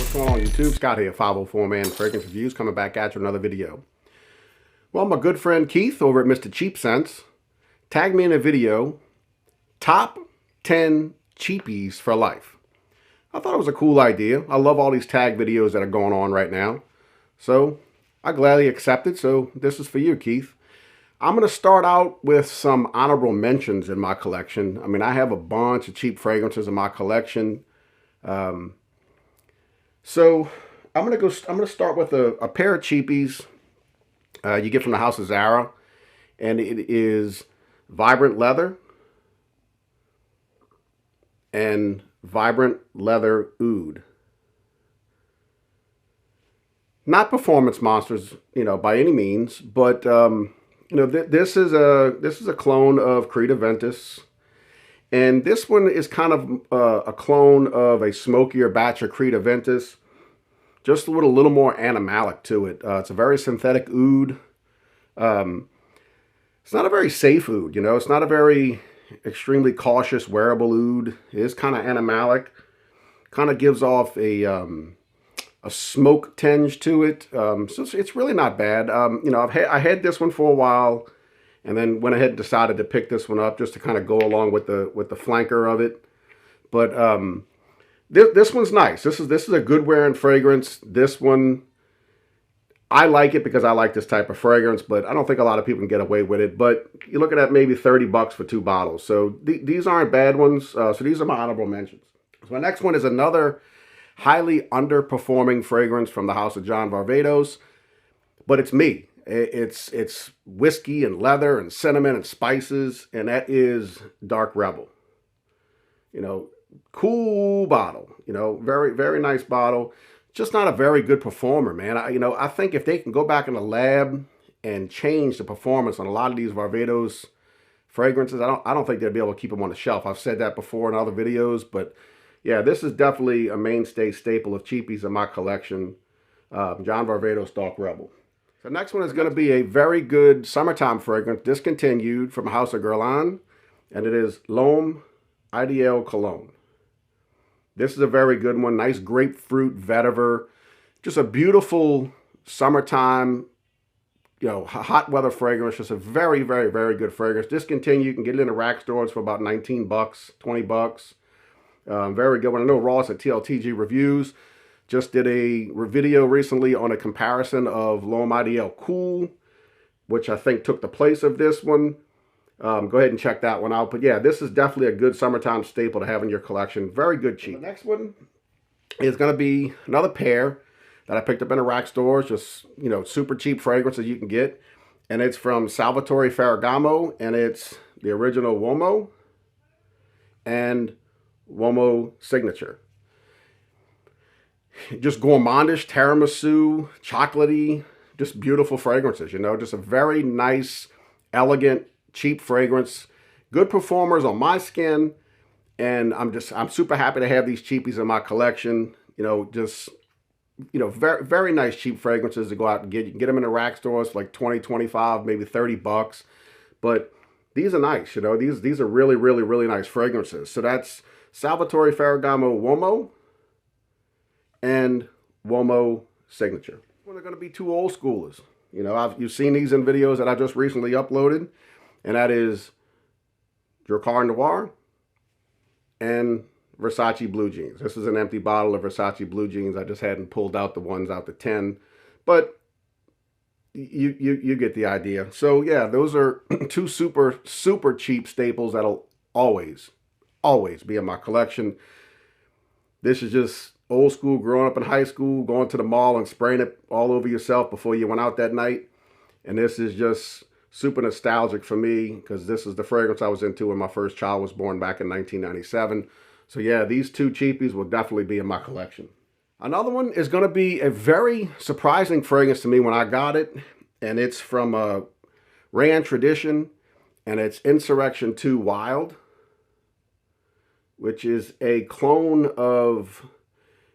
What's going on YouTube? Scott here, 504 Man Fragrance Reviews, coming back at you with another video. Well, my good friend Keith over at Mr. Cheap Scents tagged me in a video, top 10 cheapies for life. I thought it was a cool idea. I love all these tag videos that are going on right now. So I gladly accepted. So this is for you, Keith. I'm going to start out with some honorable mentions in my collection. I mean, I have a bunch of cheap fragrances in my collection. So I'm going to start with a pair of cheapies you get from the House of Zara. And it is Vibrant Leather and Vibrant Leather Oud. Not performance monsters, by any means, but this is a clone of Creed Aventus, and this one is kind of a clone of a smokier batch of Creed Aventus, just with a little more animalic to it. It's a very synthetic oud. It's not a very safe oud, It's not a very extremely cautious wearable oud. It is kind of animalic. Kind of gives off a smoke tinge to it. So it's really not bad. I had this one for a while, and then went ahead and decided to pick this one up just to kind of go along with the flanker of it. But this one's nice. This is a good wearing fragrance. This one, I like it because I like this type of fragrance, but I don't think a lot of people can get away with it. But you're looking at maybe 30 bucks for 2 bottles. So these aren't bad ones. So these are my honorable mentions. So my next one is another highly underperforming fragrance from the House of John Varvatos, but it's me. It's whiskey and leather and cinnamon and spices, and that is Dark Rebel. Cool bottle. Very, very nice bottle. Just not a very good performer, man. I think if they can go back in the lab and change the performance on a lot of these Varvatos fragrances, I don't think they'll be able to keep them on the shelf. I've said that before in other videos, but yeah, this is definitely a mainstay staple of cheapies in my collection. John Varvatos Dark Rebel. The next one is going to be a very good summertime fragrance, discontinued, from House of Guerlain, and it is Loam Ideal Cologne. This is a very good one. Nice grapefruit vetiver. Just a beautiful summertime, hot weather fragrance. Just a very, very, very good fragrance. Discontinued. You can get it in the rack stores for about 19 bucks, 20 bucks. Very good one. I know Ross at TLTG Reviews just did a video recently on a comparison of Loam Ideal Cool, which I think took the place of this one. Go ahead and check that one out. But yeah, this is definitely a good summertime staple to have in your collection. Very good cheap. The next one is going to be another pair that I picked up in the rack stores. Just, super cheap fragrances you can get. And it's from Salvatore Ferragamo. And it's the original Uomo and Uomo Signature. Just gourmandish, tiramisu, chocolatey, just beautiful fragrances, Just a very nice, elegant, cheap fragrance. Good performers on my skin. And I'm super happy to have these cheapies in my collection. Very, very nice cheap fragrances to go out and get. You can get them in the rack stores for like 20, 25, maybe 30 bucks. But these are nice, These are really, really, really nice fragrances. So that's Salvatore Ferragamo Uomo and Uomo Signature. Well, they're going to be two old schoolers. You've seen these in videos that I just recently uploaded, and that is Drakkar Noir and Versace Blue Jeans. This is an empty bottle of Versace Blue Jeans. I just hadn't pulled out the ones out the 10, but you get the idea. So yeah, those are two super, super cheap staples that'll always be in my collection. This is just old school, growing up in high school, going to the mall and spraying it all over yourself before you went out that night. And this is just super nostalgic for me because this is the fragrance I was into when my first child was born back in 1997. So yeah, these two cheapies will definitely be in my collection. Another one is going to be a very surprising fragrance to me when I got it. And it's from Rayon Tradition, and it's Insurrection 2 Wild, which is a clone of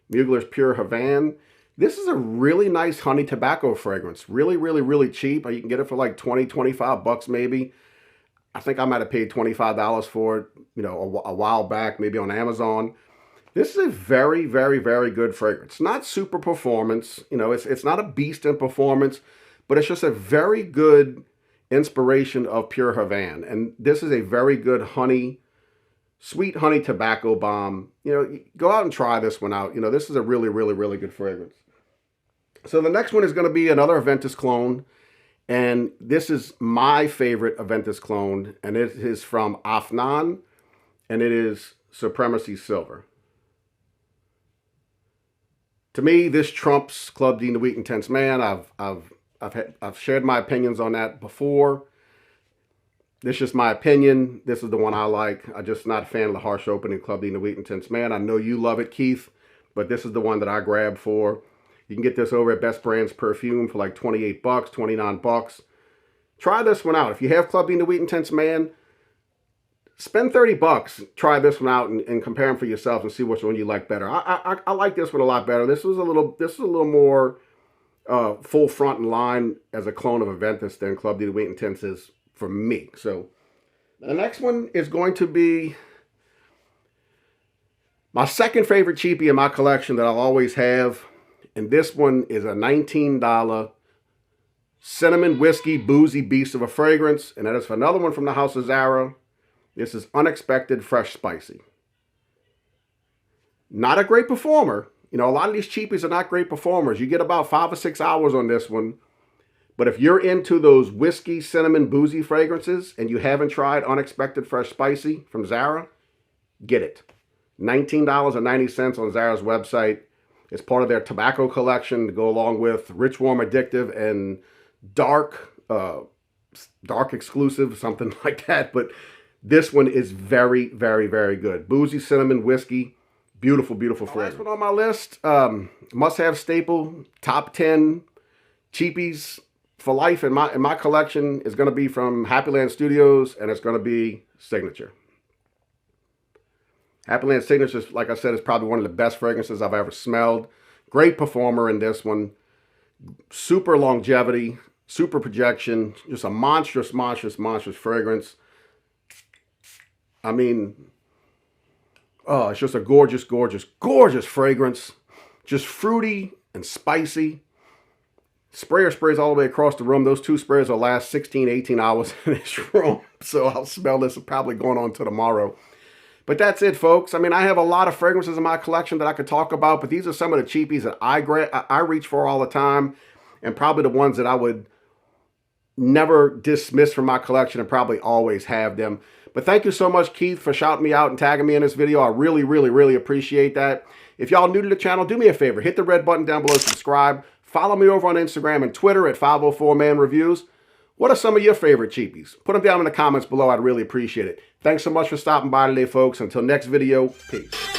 Mugler's Pure Havane. This is a really nice honey tobacco fragrance. Really, really, really cheap. You can get it for like 20, 25 bucks maybe. I think I might have paid $25 for it, a while back, maybe on Amazon. This is a very, very, very good fragrance. Not super performance, you know, it's not a beast in performance, but it's just a very good inspiration of pure Havana. And this is a very good honey, sweet honey tobacco bomb. You know, go out and try this one out. You know, this is a really, really, really good fragrance. So the next one is going to be another Aventus clone. And this is my favorite Aventus clone. And it is from Afnan. And it is Supremacy Silver. To me, this trumps Club de Nuit Intense Man. I've shared my opinions on that before. This is just my opinion. This is the one I like. I'm just not a fan of the harsh opening Club de Nuit Intense Man. I know you love it, Keith, but this is the one that I grabbed for. You can get this over at Best Brands Perfume for like 28 bucks, 29 bucks. Try this one out. If you have Club de Nuit Intense Man, spend 30 bucks. Try this one out and compare them for yourself and see which one you like better. I like this one a lot better. This was a little more full front and line as a clone of Aventus than Club de Nuit Intense is for me. So the next one is going to be my second favorite cheapie in my collection that I'll always have. And this one is a $19 cinnamon whiskey boozy beast of a fragrance. And that is for another one from the House of Zara. This is Unexpected Fresh Spicy. Not a great performer. You know, a lot of these cheapies are not great performers. You get about 5 or 6 hours on this one. But if you're into those whiskey, cinnamon, boozy fragrances and you haven't tried Unexpected Fresh Spicy from Zara, get it. $19.90 on Zara's website. It's part of their tobacco collection to go along with Rich, Warm, Addictive, and Dark Exclusive, something like that. But this one is very, very, very good. Boozy, cinnamon, whiskey. Beautiful, beautiful fragrance. Last one on my list, must-have staple, top 10 cheapies for life in my collection is going to be from HappyLand Studios, and it's going to be Signature. HappyLand Signature, like I said, is probably one of the best fragrances I've ever smelled. Great performer in this one. Super longevity, super projection. Just a monstrous, monstrous, monstrous fragrance. I mean, oh, it's just a gorgeous, gorgeous, gorgeous fragrance. Just fruity and spicy. Sprayer sprays all the way across the room. Those 2 sprays will last 16, 18 hours in this room. So I'll smell this probably going on to tomorrow. But that's it, folks. I mean, I have a lot of fragrances in my collection that I could talk about, but these are some of the cheapies that I reach for all the time, and probably the ones that I would never dismiss from my collection and probably always have them. But thank you so much, Keith, for shouting me out and tagging me in this video. I really, really, really appreciate that. If y'all new to the channel, do me a favor. Hit the red button down below, subscribe. Follow me over on Instagram and Twitter at 504man Reviews. What are some of your favorite cheapies? Put them down in the comments below. I'd really appreciate it. Thanks so much for stopping by today, folks. Until next video, peace.